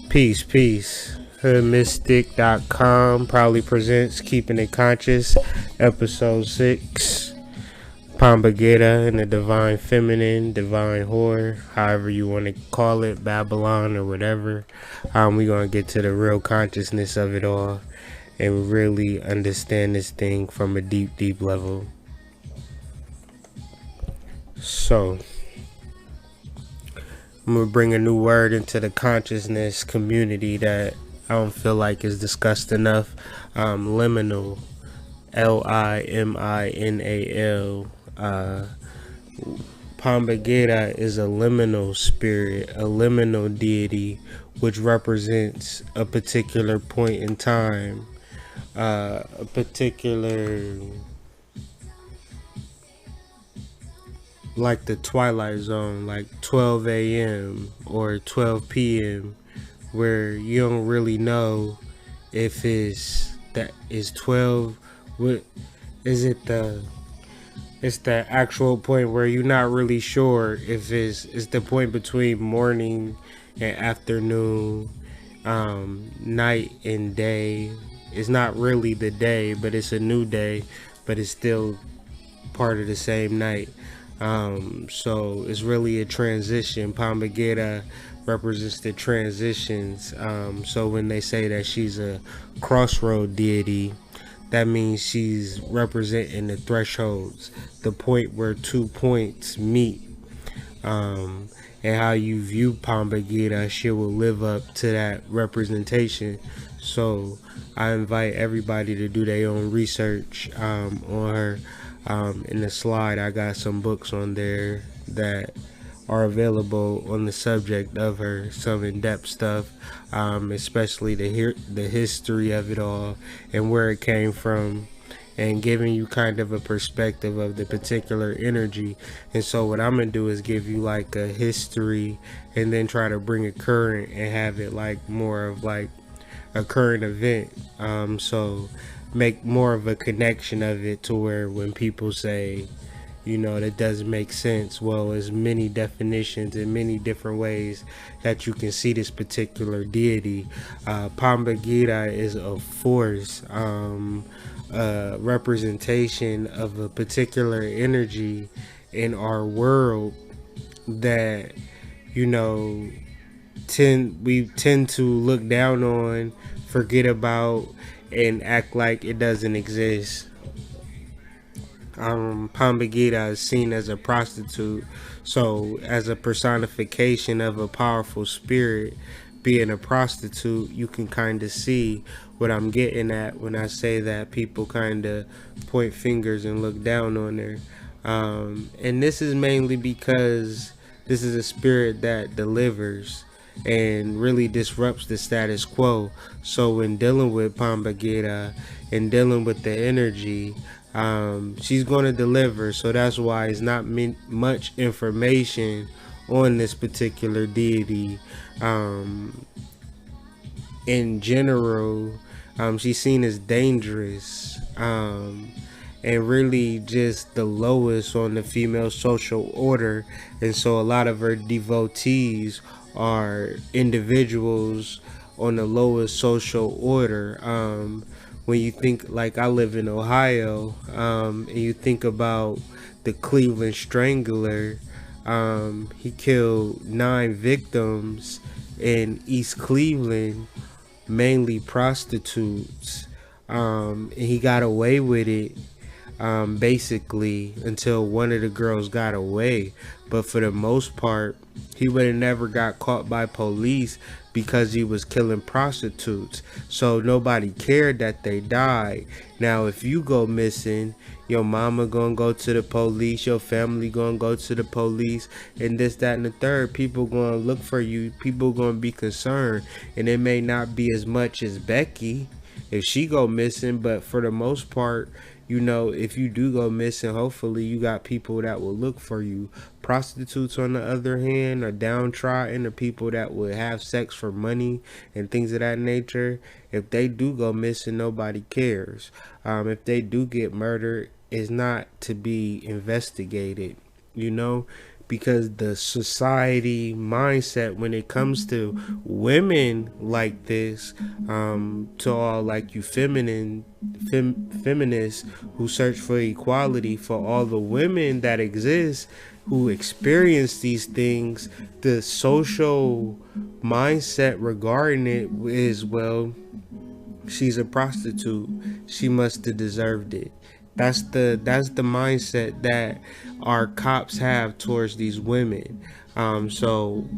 Peace, peace. Hoodmystic.com proudly presents Keeping It Conscious, Episode 6. Pomba Gira and the Divine Feminine, Divine Whore, however you want to call it, Babylon or whatever. We're going to get to the real consciousness of it all and really understand this thing from a deep, deep level. So, I'm going to bring a new word into the consciousness community that I don't feel like is discussed enough. Liminal. Liminal. Pomba Gira is a liminal spirit, a liminal deity, which represents a particular point in time, a particular, like the twilight zone, like 12 a.m. or 12 p.m., where you don't really know if it's 12. What is it? It's the actual point where you're not really sure if it's the point between morning and afternoon, night and day. It's not really the day, but it's a new day, but it's still part of the same night. So it's really a transition. Pomba Gira represents the transitions. So when they say that she's a crossroad deity, that means she's representing the thresholds, the point where 2 points meet. And how you view Pomba Gira, she will live up to that representation. So I invite everybody to do their own research on her. In the slide, I got some books on there that are available on the subject of her, some in-depth stuff, especially the history of it all and where it came from, and giving you kind of a perspective of the particular energy. And so what I'm gonna do is give you like a history and then try to bring it current and have it like more of like a current event, so make more of a connection of it to where when people say, you know, that doesn't make sense. Well, there's many definitions and many different ways that you can see this particular deity. Pomba Gira is a force, a representation of a particular energy in our world that, you know, we tend to look down on, forget about, and act like it doesn't exist. Pomba Gira is seen as a prostitute, so as a personification of a powerful spirit, being a prostitute, you can kind of see what I'm getting at when I say that people kind of point fingers and look down on her. And this is mainly because this is a spirit that delivers and really disrupts the status quo. So when dealing with Pomba Gira and dealing with the energy, she's going to deliver. So that's why it's not much information on this particular deity. In general, she's seen as dangerous, and really just the lowest on the female social order. And so a lot of her devotees are individuals on the lowest social order. When you think, like I live in Ohio, and you think about the Cleveland Strangler, he killed 9 victims in East Cleveland, mainly prostitutes, and he got away with it, basically until one of the girls got away. But for the most part, he would have never got caught by police because he was killing prostitutes, so nobody cared that they died. Now if you go missing, your mama gonna go to the police, your family gonna go to the police, and this, that, and the third. People gonna look for you, people gonna be concerned. And it may not be as much as Becky if she go missing, but for the most part, you know, if you do go missing, hopefully you got people that will look for you. Prostitutes, on the other hand, are downtrodden, the people that would have sex for money and things of that nature. If they do go missing, nobody cares. If they do get murdered, it's not to be investigated. You know, because the society mindset when it comes to women like this, to all like you feminists who search for equality, for all the women that exist who experience these things, the social mindset regarding it is, well, she's a prostitute, she must have deserved it. That's the mindset that our cops have towards these women. So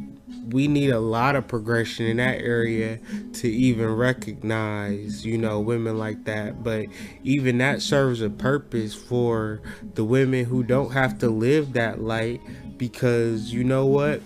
we need a lot of progression in that area to even recognize, women like that. But even that serves a purpose for the women who don't have to live that light, because you know what?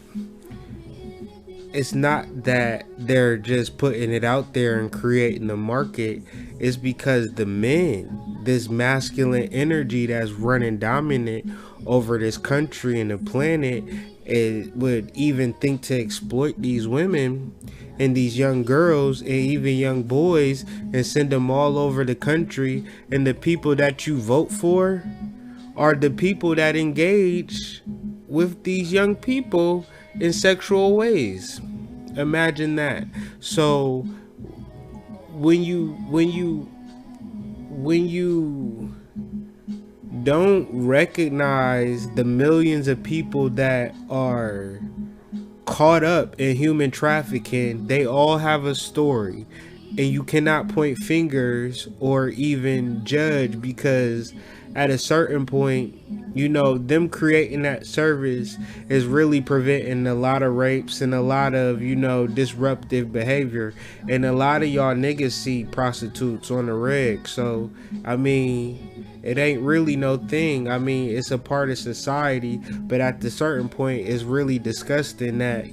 It's not that they're just putting it out there and creating the market. It's because the men, this masculine energy that's running dominant over this country and the planet, it would even think to exploit these women and these young girls and even young boys and send them all over the country. And the people that you vote for are the people that engage with these young people in sexual ways. Imagine that. So when you don't recognize the millions of people that are caught up in human trafficking, they all have a story, and you cannot point fingers or even judge, because at a certain point, them creating that service is really preventing a lot of rapes and a lot of, disruptive behavior. And a lot of y'all niggas see prostitutes on the reg. So, I mean, it ain't really no thing. I mean, it's a part of society, but at a certain point, it's really disgusting that,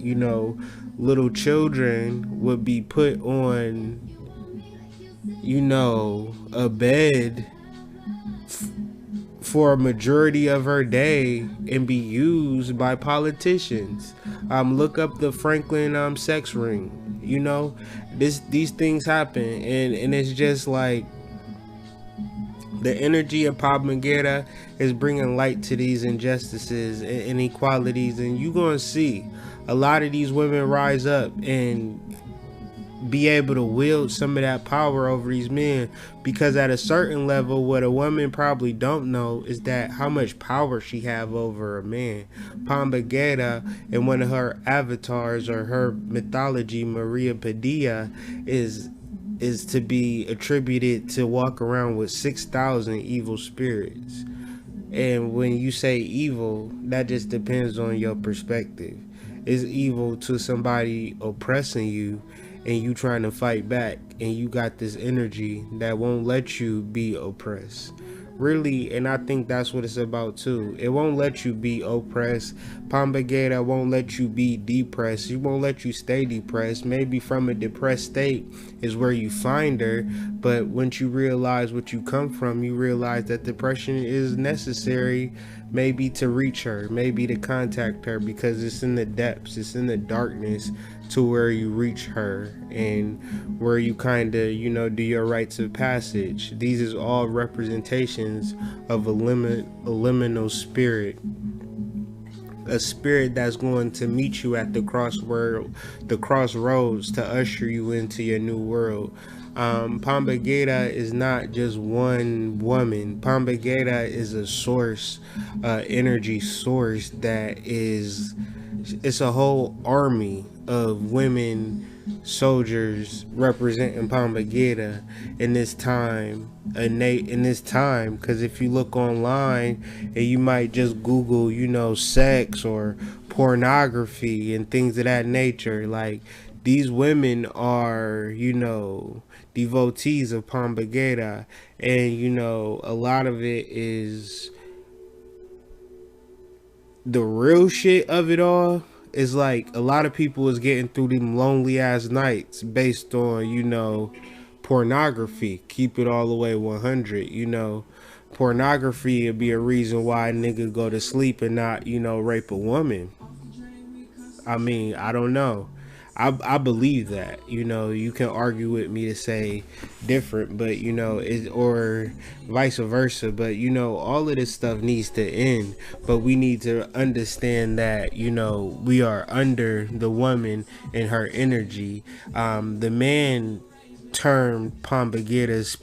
little children would be put on, a bed for a majority of her day and be used by politicians. Look up the Franklin sex ring. These things happen, and it's just like the energy of Pomba Gira is bringing light to these injustices and inequalities, and you're gonna see a lot of these women rise up and be able to wield some of that power over these men, because at a certain level, what a woman probably don't know is that how much power she have over a man. Pomba Gira, in one of her avatars or her mythology, Maria Padilha, is to be attributed to walk around with 6,000 evil spirits. And when you say evil, that just depends on your perspective. Is evil to somebody oppressing you and you trying to fight back, and you got this energy that won't let you be oppressed, really. And I think that's what it's about too. It won't let you be oppressed. Pomba Gira won't let you be depressed. She won't let you stay depressed. Maybe from a depressed state is where you find her, but once you realize what you come from, you realize that depression is necessary, maybe to reach her, maybe to contact her, because it's in the depths, it's in the darkness, to where you reach her and where you kind of, do your rites of passage. These is all representations of a liminal spirit, a spirit that's going to meet you at the crossroads to usher you into your new world. Pomba Gira is not just one woman. Pomba Gira is a source, energy source that is, it's a whole army of women soldiers representing Pomba Gira in this time, because if you look online and you might just Google, sex or pornography and things of that nature, like, these women are, devotees of Pomba Gira, and a lot of it is the real shit of it all. Is like a lot of people is getting through them lonely ass nights based on, pornography. Keep it all the way 100. Pornography would be a reason why a nigga go to sleep and not, rape a woman. I mean, I don't know. I believe that. You know, you can argue with me to say different, but you know, it or vice versa. But you know, all of this stuff needs to end. But we need to understand that you know we are under the woman and her energy. The man termed Pomba Gira's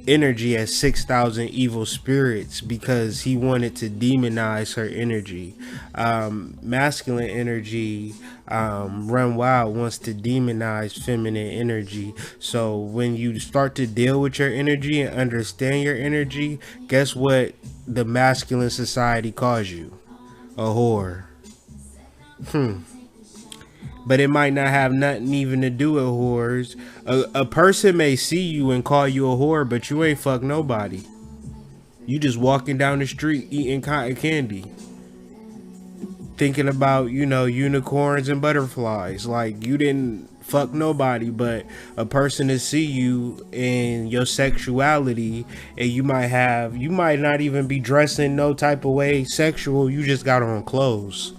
energy as 6,000 evil spirits because he wanted to demonize her energy. Masculine energy, run wild, wants to demonize feminine energy. So when you start to deal with your energy and understand your energy, guess what the masculine society calls you? A whore. But it might not have nothing even to do with whores. A person may see you and call you a whore, but you ain't fuck nobody. You just walking down the street eating cotton candy, thinking about, you know, unicorns and butterflies. Like, you didn't fuck nobody, but a person to see you in your sexuality, and you might not even be dressing no type of way sexual. You just got on clothes.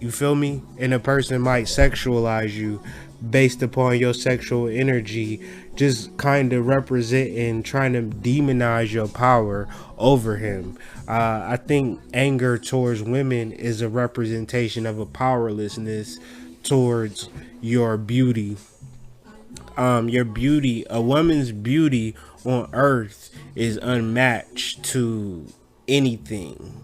You feel me? And a person might sexualize you based upon your sexual energy, just kind of representing, trying to demonize your power over him. I think anger towards women is a representation of a powerlessness towards your beauty. Your beauty, a woman's beauty on earth is unmatched to anything.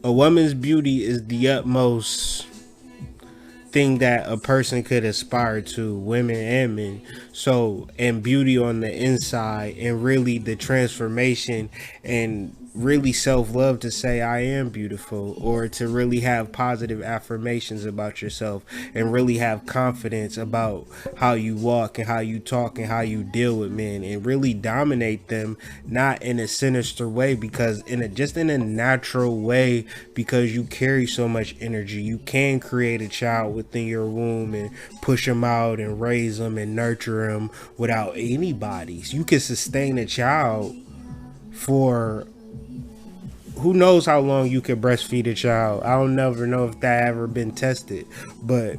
A woman's beauty is the utmost thing that a person could aspire to, women and men. So, and beauty on the inside, and really the transformation, and really self-love to say I am beautiful, or to really have positive affirmations about yourself, and really have confidence about how you walk and how you talk and how you deal with men, and really dominate them, not in a sinister way, because just in a natural way, because you carry so much energy. You can create a child within your womb and push them out and raise them and nurture them without anybody's. You can sustain a child for who knows how long you can breastfeed a child. I don't never know if that ever been tested, but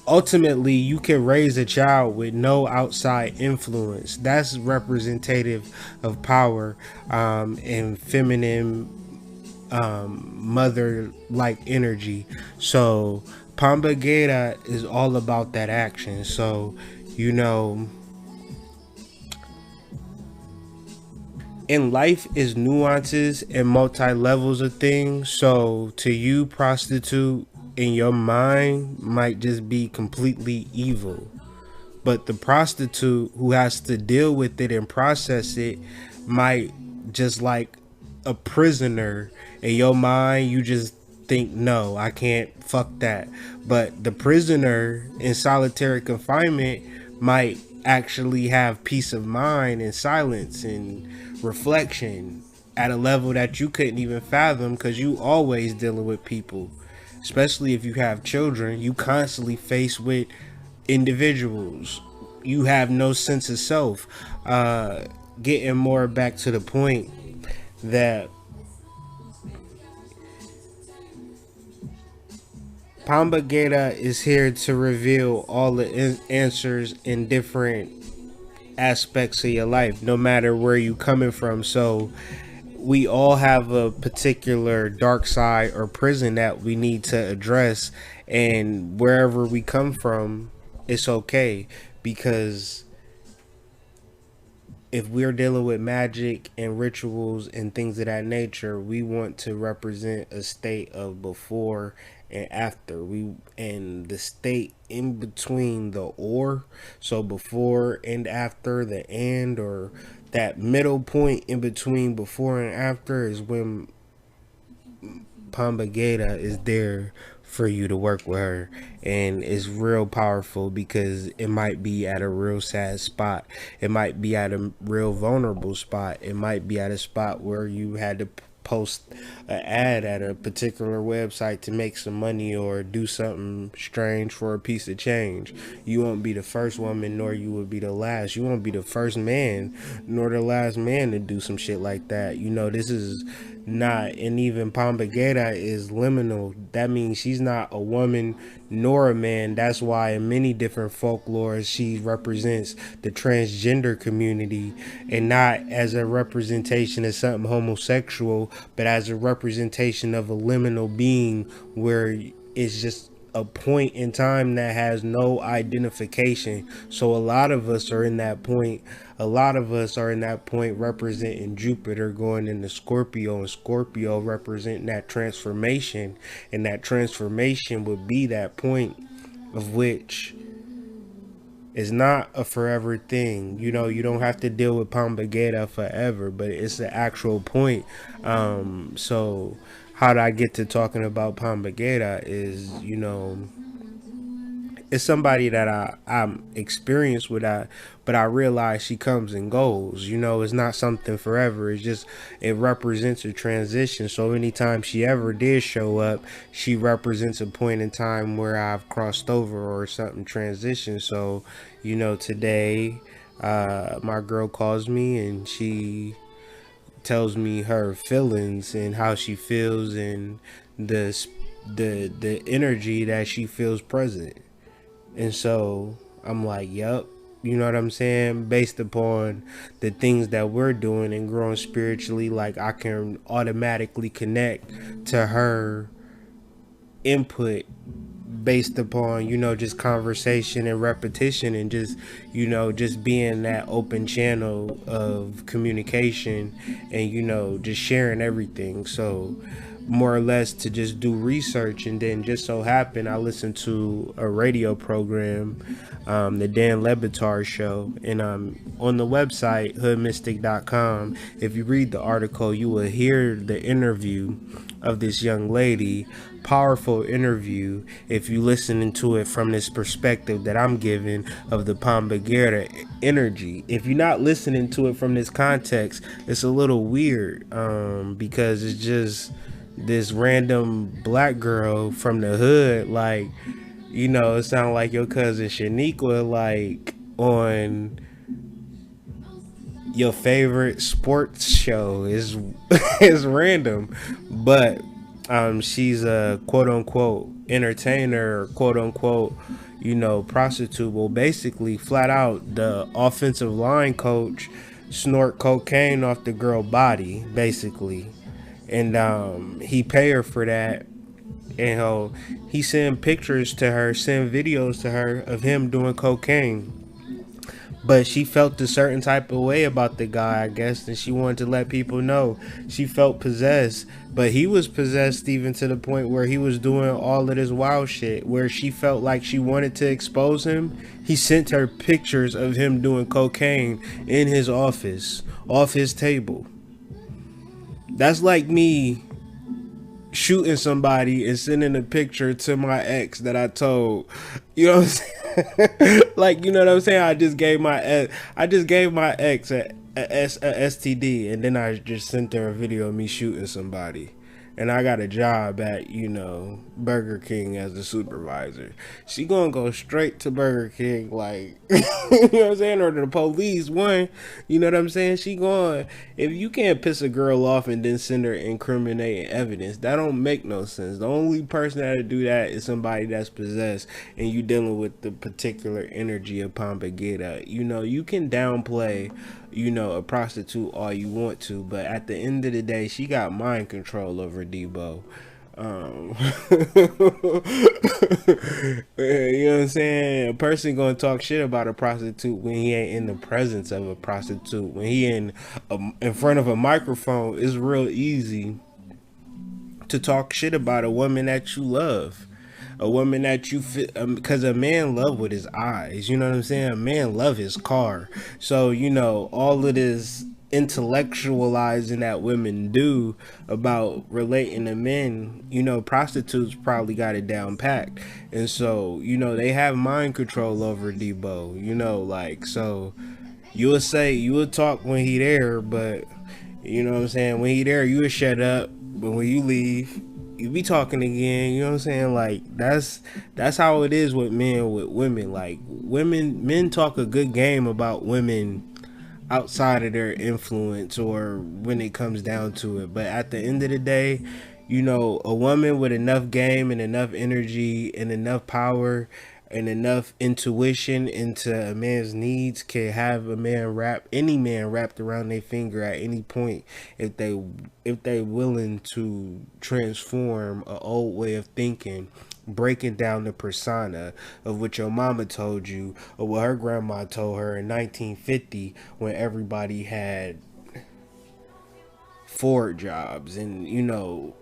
ultimately you can raise a child with no outside influence. That's representative of power, and feminine, mother like energy. So Pomba Gira is all about that action. So you know, in life is nuances and multi levels of things. So to you, prostitute, in your mind might just be completely evil, but the prostitute who has to deal with it and process it might just like a prisoner. In your mind, you just think, no, I can't fuck that. But the prisoner in solitary confinement might actually have peace of mind and silence and reflection at a level that you couldn't even fathom, because you always dealing with people, especially if you have children. You constantly faced with individuals. You have no sense of self. Getting more back to the point that Pomba Gira is here to reveal all the answers in different aspects of your life, no matter where you coming from. So we all have a particular dark side or prison that we need to address, and wherever we come from, it's okay, because if we're dealing with magic and rituals and things of that nature, we want to represent a state of before and after. And the state in between the or, so before and after, the and, or that middle point in between before and after, is when Pomba Gira is there for you to work with her. And it's real powerful, because it might be at a real sad spot, it might be at a real vulnerable spot, it might be at a spot where you had to post an ad at a particular website to make some money or do something strange for a piece of change. You won't be the first woman, nor you will be the last. You won't be the first man, nor the last man to do some shit like that. You know, this is not, and even Pomba Gira is liminal. That means she's not a woman nor a man. That's why in many different folklores she represents the transgender community, and not as a representation of something homosexual, but as a representation of a liminal being where it's just a point in time that has no identification. So a lot of us are in that point. A lot of us are in that point representing Jupiter going into Scorpio, and Scorpio representing that transformation. And that transformation would be that point of which is not a forever thing. You know, you don't have to deal with Pomba Gira forever, but it's the actual point. So how did I get to talking about Pomba Gira is, you know, it's somebody that I'm experienced with, but I realize she comes and goes. You know, it's not something forever. It's just, it represents a transition. So anytime she ever did show up, she represents a point in time where I've crossed over or something transitioned. So, you know, today, my girl calls me and she tells me her feelings and how she feels and the energy that she feels present. And so I'm like, yep, you know what I'm saying? Based upon the things that we're doing and growing spiritually, like I can automatically connect to her input based upon, you know, just conversation and repetition and just, you know, just being that open channel of communication and, you know, just sharing everything. So more or less to just do research, and then just so happened I listened to a radio program, the Dan Lebatard show, and on the website hoodmystic.com, if you read the article, you will hear the interview of this young lady. Powerful interview if you listen to it from this perspective that I'm giving of the Pomba Gira energy. If you're not listening to it from this context, it's a little weird, because it's just this random black girl from the hood, like, you know, it sounds like your cousin Shaniqua, like on your favorite sports show. Is is random, but she's a quote unquote entertainer, quote unquote, you know, prostitute. Well, basically, flat out, the offensive line coach snort cocaine off the girl body, basically. And he pay her for that, and he send pictures to her, send videos to her of him doing cocaine. But she felt a certain type of way about the guy, I guess, and she wanted to let people know. She felt possessed, but he was possessed even to the point where he was doing all of this wild shit, where she felt like she wanted to expose him. He sent her pictures of him doing cocaine in his office, off his table. That's like me shooting somebody and sending a picture to my ex that I told. You know what I'm saying? Like, you know what I'm saying? I just gave my ex a STD, and then I just sent her a video of me shooting somebody. And I got a job at, you know, Burger King as a supervisor. She gonna go straight to Burger King, like, you know what I'm saying? Or the police, one, you know what I'm saying? She going, if you can't piss a girl off and then send her incriminating evidence, that don't make no sense. The only person that'll do that is somebody that's possessed, and you dealing with the particular energy of Pomba Gira. You know, you can downplay, you know, a prostitute all you want to, but at the end of the day, she got mind control over Debo. You know what I'm saying? A person gonna talk shit about a prostitute when he ain't in the presence of a prostitute. When he in front of a microphone, it's real easy to talk shit about a woman that you love. A woman that you fit, because a man love with his eyes, you know what I'm saying? A man love his car. So, you know, all of this intellectualizing that women do about relating to men, you know, prostitutes probably got it down packed. And so, you know, they have mind control over Debo, you know, like, so you will talk when he there, but You know what I'm saying? When you there, you would shut up, but when you leave, you be talking again. You know what I'm saying? Like that's how it is with men with women. Like men talk a good game about women outside of their influence or when it comes down to it. But at the end of the day, you know, a woman with enough game and enough energy and enough power and enough intuition into a man's needs can have a man wrap any man wrapped around their finger at any point if they willing to transform an old way of thinking, breaking down the persona of what your mama told you or what her grandma told her in 1950 when everybody had Ford jobs and, you know,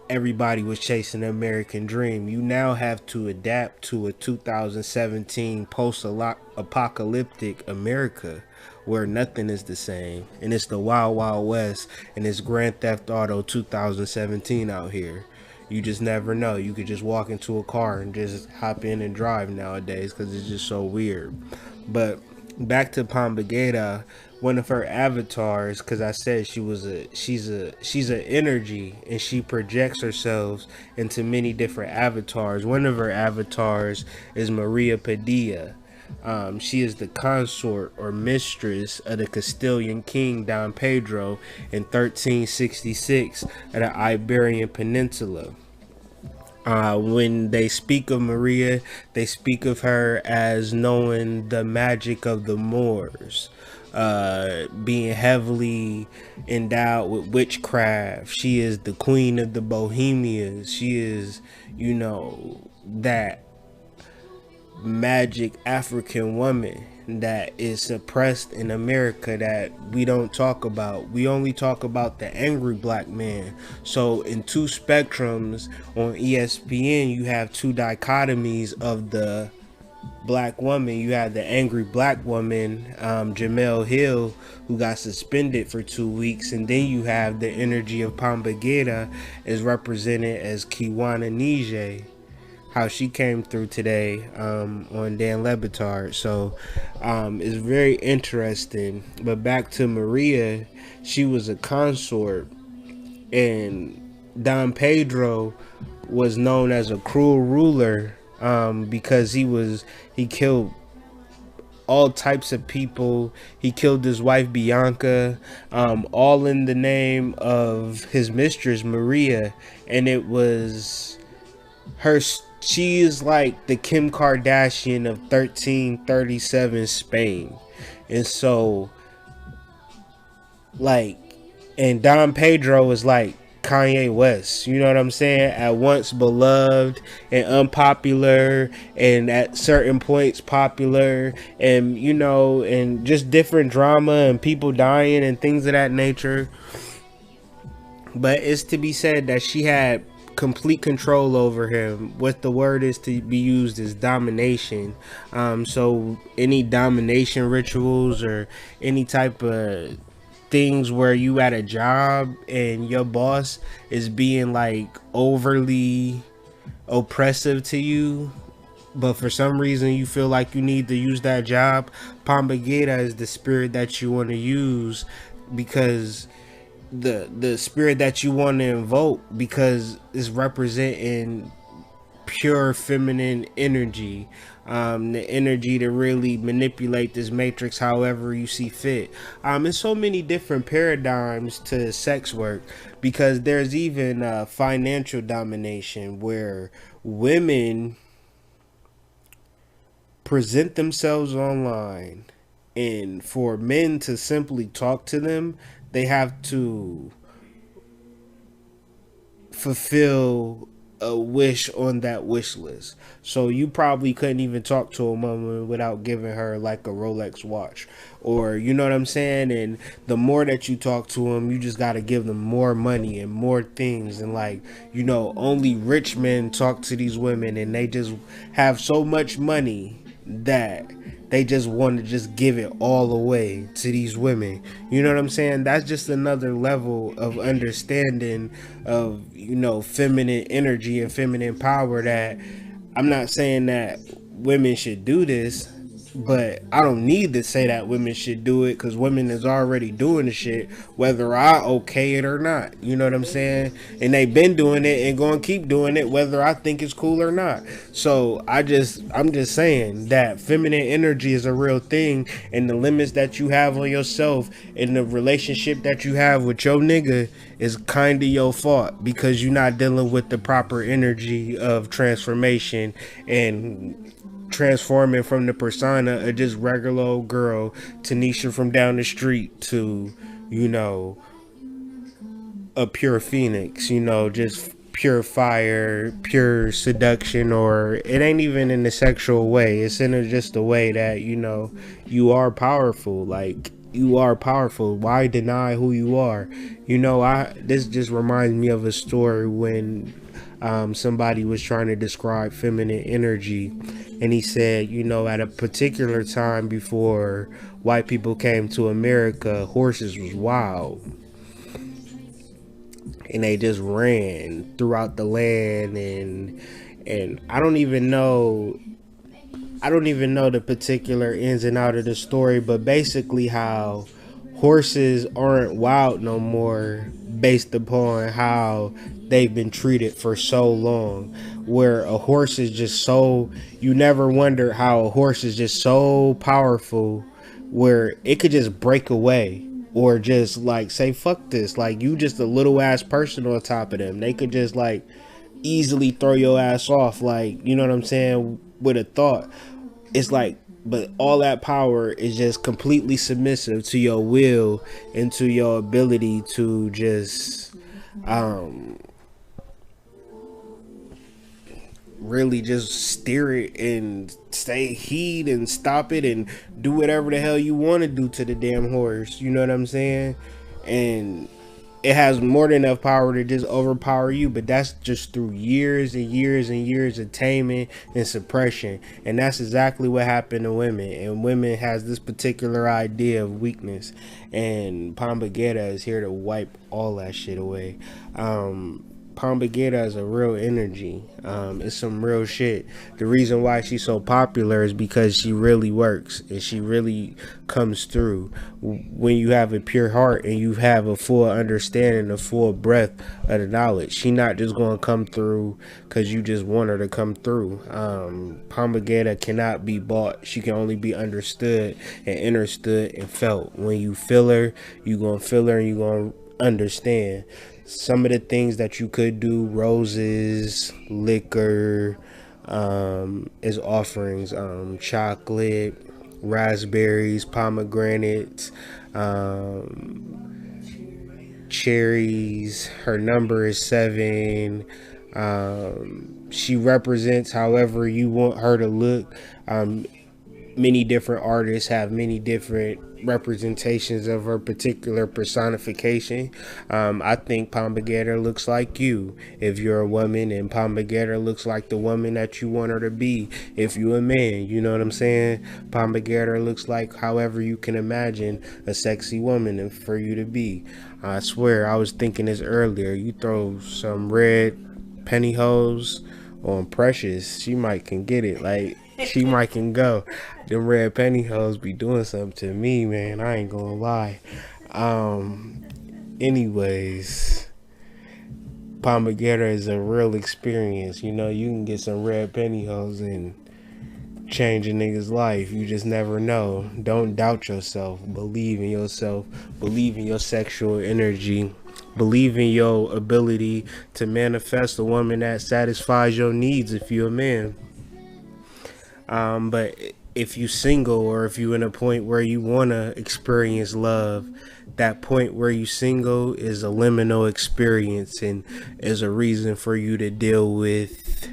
everybody was chasing the American dream. You now have to adapt to a 2017 post-apocalyptic America where nothing is the same. And it's the Wild Wild West and it's Grand Theft Auto 2017 out here. You just never know. You could just walk into a car and just hop in and drive nowadays because it's just so weird. But back to Pomba Gira, one of her avatars, because I said she's an energy and she projects herself into many different avatars. One of her avatars is Maria Padilha. She is the consort or mistress of the Castilian king Don Pedro in 1366 at the Iberian Peninsula. When they speak of Maria, they speak of her as knowing the magic of the Moors, being heavily endowed with witchcraft. She is the queen of the Bohemians. She is, you know, that magic African woman that is suppressed in America that we don't talk about. We only talk about the angry black man. So in two spectrums on ESPN, you have two dichotomies of the black woman. You have the angry black woman, Jamel Hill, who got suspended for 2 weeks, and then you have the energy of Pomba Gira is represented as Kiwana Nije, how she came through today on Dan Le Batard. So it's very interesting. But back to Maria, she was a consort, and Don Pedro was known as a cruel ruler because he killed all types of people. He killed his wife Bianca, all in the name of his mistress Maria, and it was her. She is like the Kim Kardashian of 1337 Spain. And so, like, and Don Pedro is like Kanye West, you know what I'm saying? At once beloved and unpopular, and at certain points popular, and, you know, and just different drama and people dying and things of that nature. But it's to be said that she had complete control over him. What the word is to be used is domination. So any domination rituals or any type of things where you at a job and your boss is being like overly oppressive to you, but for some reason you feel like you need to use that job, Pomba Gira is the spirit that you want to use, because the spirit that you want to invoke, because it's representing pure feminine energy, the energy to really manipulate this matrix however you see fit. There's so many different paradigms to sex work, because there's even financial domination where women present themselves online, and for men to simply talk to them, they have to fulfill a wish on that wish list. So you probably couldn't even talk to a woman without giving her like a Rolex watch, or you know what I'm saying? And the more that you talk to them, you just got to give them more money and more things. And like, you know, only rich men talk to these women, and they just have so much money that they just want to just give it all away to these women. You know what I'm saying? That's just another level of understanding of, you know, feminine energy and feminine power, that I'm not saying that women should do this, But I don't need to say that women should do it, because women is already doing the shit, whether I okay it or not. You know what I'm saying? And they've been doing it and going to keep doing it, whether I think it's cool or not. So I'm just saying that feminine energy is a real thing, and the limits that you have on yourself and the relationship that you have with your nigga is kind of your fault, because you're not dealing with the proper energy of transformation and transforming from the persona of just regular old girl Tanisha from down the street to, you know, a pure phoenix, you know, just pure fire, pure seduction. Or it ain't even in a sexual way, it's in just a way that, you know, you are powerful. Like, you are powerful. Why deny who you are? You know, this just reminds me of a story when somebody was trying to describe feminine energy, and he said, you know, at a particular time before white people came to America, horses was wild, and they just ran throughout the land. And I don't even know the particular ins and out of the story, but basically how horses aren't wild no more based upon how they've been treated for so long. Where a horse is just so, you never wonder how a horse is just so powerful where it could just break away, or just like say fuck this, like you just a little ass person on top of them. They could just like easily throw your ass off, like, you know what I'm saying, with a thought. It's like, but all that power is just completely submissive to your will and to your ability to just really just steer it and stay heat and stop it and do whatever the hell you want to do to the damn horse. You know what I'm saying? And it has more than enough power to just overpower you, but that's just through years and years and years of taming and suppression. And that's exactly what happened to women. And women has this particular idea of weakness, and Pomba Gira is here to wipe all that shit away. Pomba Gira is a real energy. It's some real shit. The reason why she's so popular is because she really works and she really comes through. When you have a pure heart and you have a full understanding, a full breadth of the knowledge, she not just going to come through because you just want her to come through. Pomba Gira cannot be bought. She can only be understood and understood and felt. When you feel her, you going to feel her and you going to understand. Some of the things that you could do: roses, liquor, as offerings, chocolate, raspberries, pomegranates, cherries. Her number is 7. She represents however you want her to look. Many different artists have many different representations of her particular personification. I think Pomba Gira looks like you if you're a woman, and Pomba Gira looks like the woman that you want her to be if you're a man. You know what I'm saying? Pomba Gira looks like however you can imagine a sexy woman for you to be. I swear, I was thinking this earlier. You throw some red pantyhose on Precious, she might can get it. Like, she might can go. Them red pantyhose be doing something to me, man. I ain't gonna lie. Anyways, Pomba Gira is a real experience. You know, you can get some red pantyhose and change a nigga's life. You just never know. Don't doubt yourself. Believe in yourself. Believe in your sexual energy. Believe in your ability to manifest a woman that satisfies your needs if you're a man. But if you single, or if you in a point where you want to experience love, that point where you single is a liminal experience and is a reason for you to deal with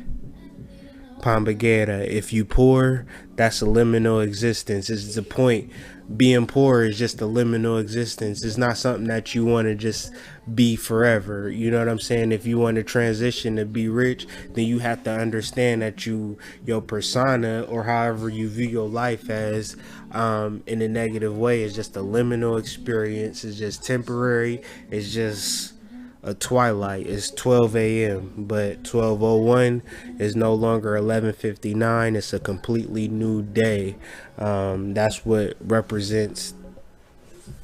Pomba Gira. If you poor, that's a liminal existence. It's the point. Being poor is just a liminal existence. It's not something that you want to just be forever. You know what I'm saying? If you want to transition to be rich, then you have to understand that your persona, or however you view your life as, in a negative way, is just a liminal experience. It's just temporary. It's just a twilight. It's 12 a.m. but 12:01 is no longer 11:59. It's a completely new day. That's what represents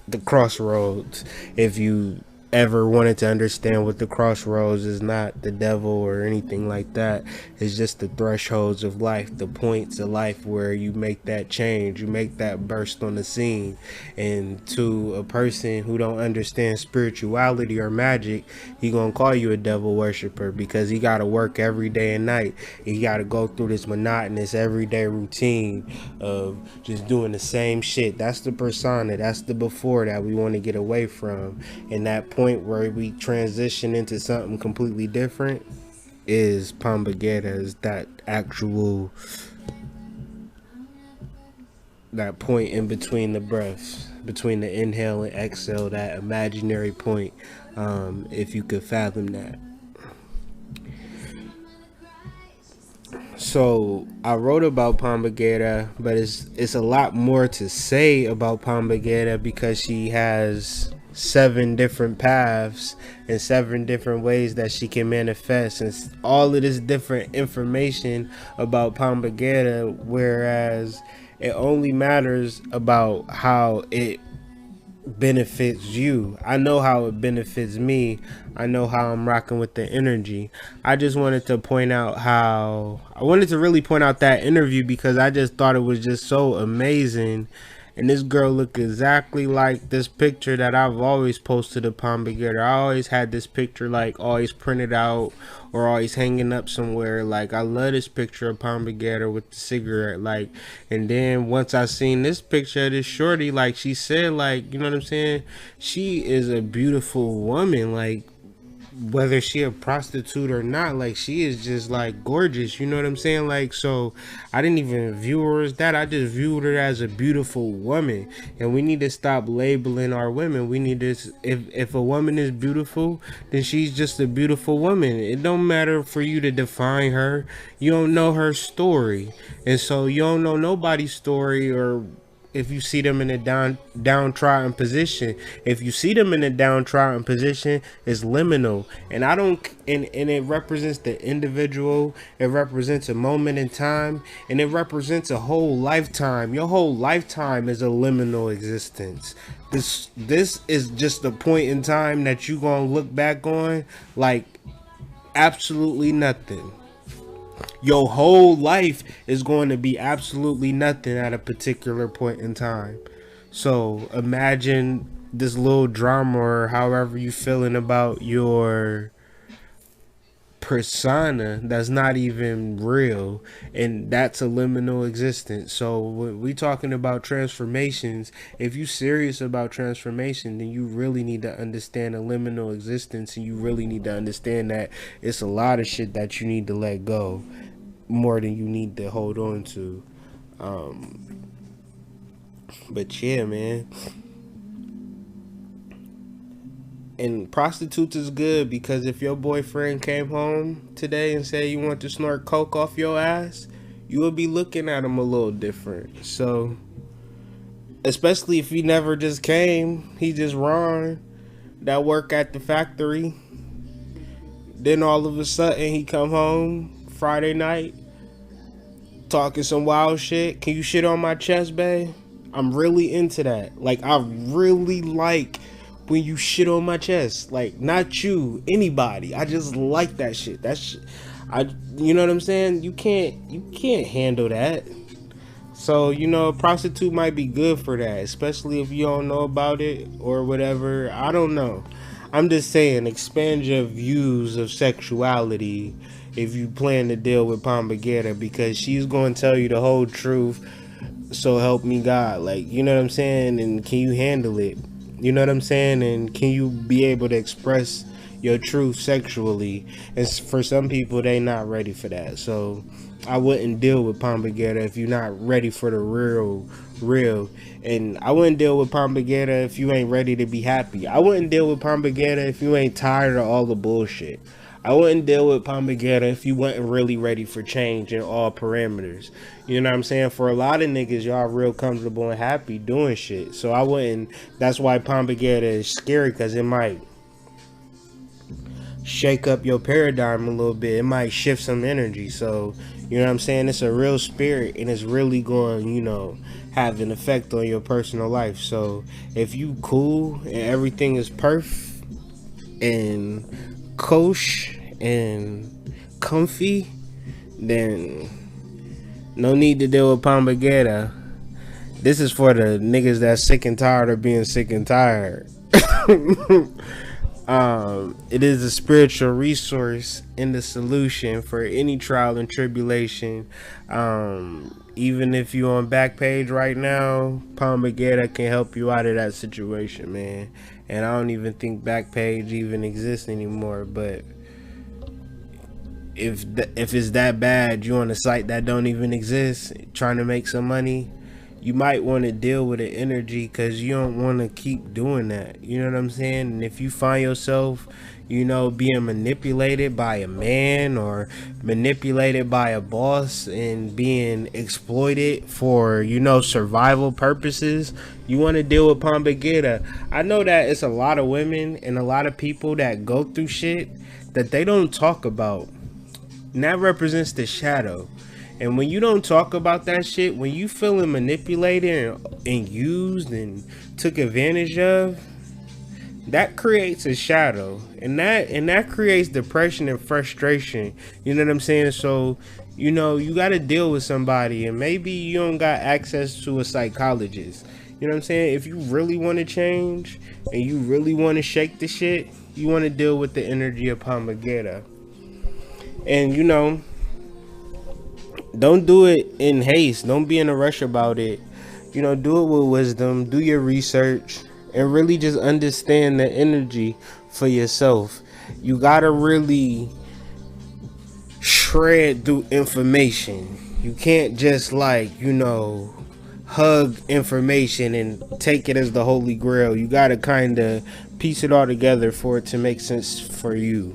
the crossroads. If you ever wanted to understand what the crossroads is, not the devil or anything like that. It's just the thresholds of life, the points of life where you make that change, you make that burst on the scene. And to a person who don't understand spirituality or magic, he gonna call you a devil worshiper because he gotta work every day and night. He gotta go through this monotonous everyday routine of just doing the same shit. That's the persona, that's the before that we want to get away from. And that point where we transition into something completely different is Pomba Gira, is that actual, that point in between the breaths, between the inhale and exhale, that imaginary point, if you could fathom that. So I wrote about Pomba Gira, but it's a lot more to say about Pomba Gira because she has 7 different paths and 7 different ways that she can manifest, and all of this different information about Pomba Gira, whereas it only matters about how it benefits you. I know how it benefits me. I know how I'm rocking with the energy. I just wanted to point out how I wanted to really point out that interview because I just thought it was just so amazing. And this girl looked exactly like this picture that I've always posted of Pomba Gira. I always had this picture like always printed out or always hanging up somewhere. Like, I love this picture of Pomba Gira with the cigarette. Like, and then once I seen this picture of this shorty, like she said, like, you know what I'm saying? She is a beautiful woman. Like, whether she a prostitute or not, like, she is just like gorgeous, you know what I'm saying? Like, so I didn't even view her as that. I just viewed her as a beautiful woman. And we need to stop labeling our women. We need to, if a woman is beautiful, then she's just a beautiful woman. It don't matter for you to define her. You don't know her story, and so you don't know nobody's story. Or if you see them in a downtrodden position, if you see them in a downtrodden position, it's liminal. And I don't, and it represents the individual, it represents a moment in time, and it represents a whole lifetime. Your whole lifetime is a liminal existence. This is just a point in time that you gonna look back on like absolutely nothing. Your whole life is going to be absolutely nothing at a particular point in time. So imagine this little drama, or however you feeling about your persona that's not even real, and that's a liminal existence. So when we talking about transformations, if you serious about transformation, then you really need to understand a liminal existence, and you really need to understand that it's a lot of shit that you need to let go more than you need to hold on to. But yeah, man. And prostitutes is good because if your boyfriend came home today and said you want to snort coke off your ass, you would be looking at him a little different. So, especially if he never just came, he just Ron that work at the factory. Then all of a sudden he come home Friday night talking some wild shit. Can you shit on my chest, babe? I'm really into that. Like, I really like when you shit on my chest. Like, not you, anybody. I just like that shit. You know what I'm saying? You can't handle that. So, you know, a prostitute might be good for that, especially if you don't know about it or whatever. I don't know. I'm just saying, expand your views of sexuality if you plan to deal with Pomba Gira, because she's going to tell you the whole truth. So help me God. Like, you know what I'm saying? And can you handle it? You know what I'm saying? And can you be able to express your truth sexually? And for some people, they not ready for that. So I wouldn't deal with Pomba Gira if you're not ready for the real. And I wouldn't deal with Pomba Gira if you ain't ready to be happy. I wouldn't deal with Pomba Gira if you ain't tired of all the bullshit. I wouldn't deal with Pomba Gira if you wasn't really ready for change in all parameters. You know what I'm saying? For a lot of niggas, y'all real comfortable and happy doing shit. So I wouldn't. That's why Pomba Gira is scary, because it might shake up your paradigm a little bit. It might shift some energy. So, you know what I'm saying? It's a real spirit and it's really going, have an effect on your personal life. So, if you cool and everything is perf and kosher and comfy, then no need to deal with Pomba Gira. This is for the niggas that's sick and tired of being sick and tired. It is a spiritual resource and the solution for any trial and tribulation. Even if you're on Backpage right now, Pomba Gira can help you out of that situation, man. And I don't even think Backpage even exists anymore. But if it's that bad, you on a site that don't even exist, trying to make some money, you might want to deal with the energy, because you don't want to keep doing that. You know what I'm saying? And if you find yourself, being manipulated by a man or manipulated by a boss and being exploited for, survival purposes, you want to deal with Pomba Gira. I know that it's a lot of women and a lot of people that go through shit that they don't talk about. And that represents the shadow. And when you don't talk about that shit, when you feeling manipulated and used and took advantage of, that creates a shadow. And that creates depression and frustration. You know what I'm saying? So, you got to deal with somebody, and maybe you don't got access to a psychologist. You know what I'm saying? If you really want to change and you really want to shake the shit, you want to deal with the energy of Pomba Gira. And don't do it in haste. Don't be in a rush about it. Do it with wisdom. Do your research and really just understand the energy for yourself. You gotta really shred through information. You can't just hug information and take it as the holy grail. You gotta kind of piece it all together for it to make sense for you.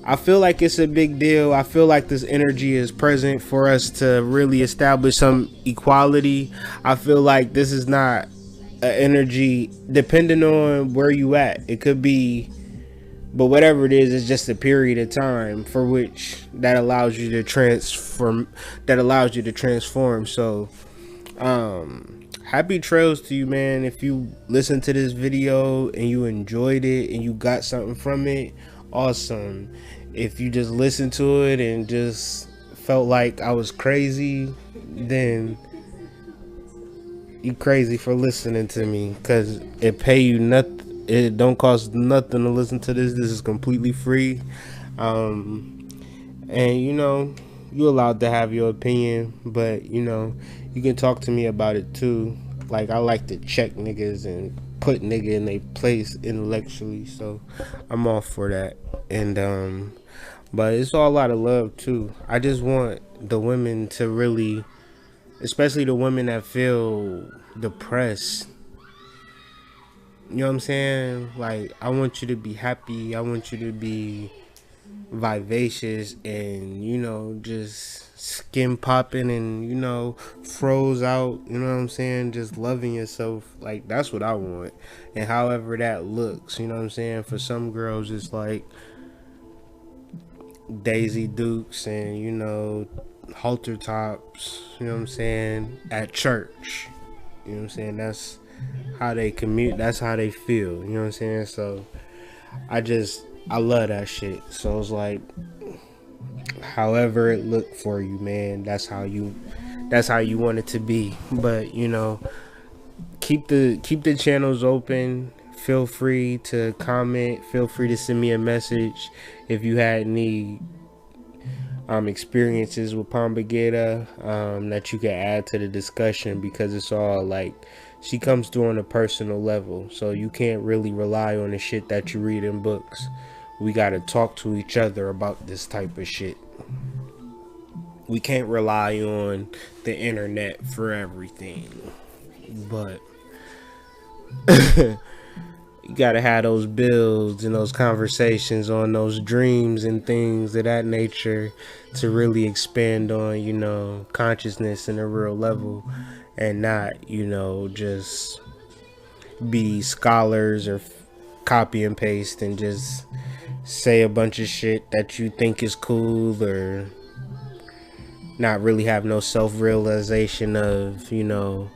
I feel like it's a big deal. I feel like this energy is present for us to really establish some equality. I feel like this is not an energy depending on where you at. It could be, but whatever it is, it's just a period of time for which that allows you to transform. So, happy trails to you, man. If you listen to this video and you enjoyed it and you got something from it, awesome. If you just listened to it and just felt like I was crazy, then you crazy for listening to me, because it pay you nothing. It don't cost nothing to listen to this. This is completely free. And you allowed to have your opinion, but you can talk to me about it too. Like, I like to check niggas and put nigga in their place intellectually, so I'm all for that. And but it's all a lot of love too. I just want the women to really, especially the women that feel depressed, you know what I'm saying? Like, I want you to be happy. I want you to be vivacious and just skin popping and froze out, you know what I'm saying, just loving yourself. Like, that's what I want. And however that looks, you know what I'm saying, for some girls it's like Daisy Dukes and halter tops, you know what I'm saying, at church. You know what I'm saying? That's how they commute, that's how they feel, you know what I'm saying? So I love that shit. So it's like, however it looked for you, man, that's how you want it to be. But keep the channels open. Feel free to comment. Feel free to send me a message if you had any experiences with Pomba Gira that you can add to the discussion, because it's all like, she comes through on a personal level, so you can't really rely on the shit that you read in books. We gotta talk to each other about this type of shit. We can't rely on the internet for everything, but you gotta have those builds and those conversations on those dreams and things of that nature to really expand on consciousness in a real level, and not just be scholars or copy and paste and just say a bunch of shit that you think is cool, or not really have no self-realization of, you know,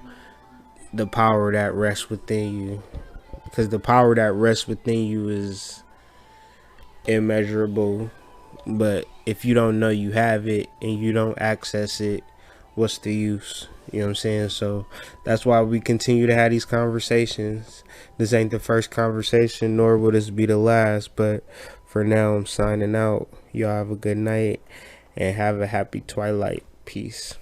the power that rests within you. Because the power that rests within you is immeasurable, but if you don't know you have it and you don't access it, what's the use? You know what I'm saying? So that's why we continue to have these conversations. This ain't the first conversation, nor will this be the last, but for now I'm signing out. Y'all have a good night and have a happy twilight. Peace.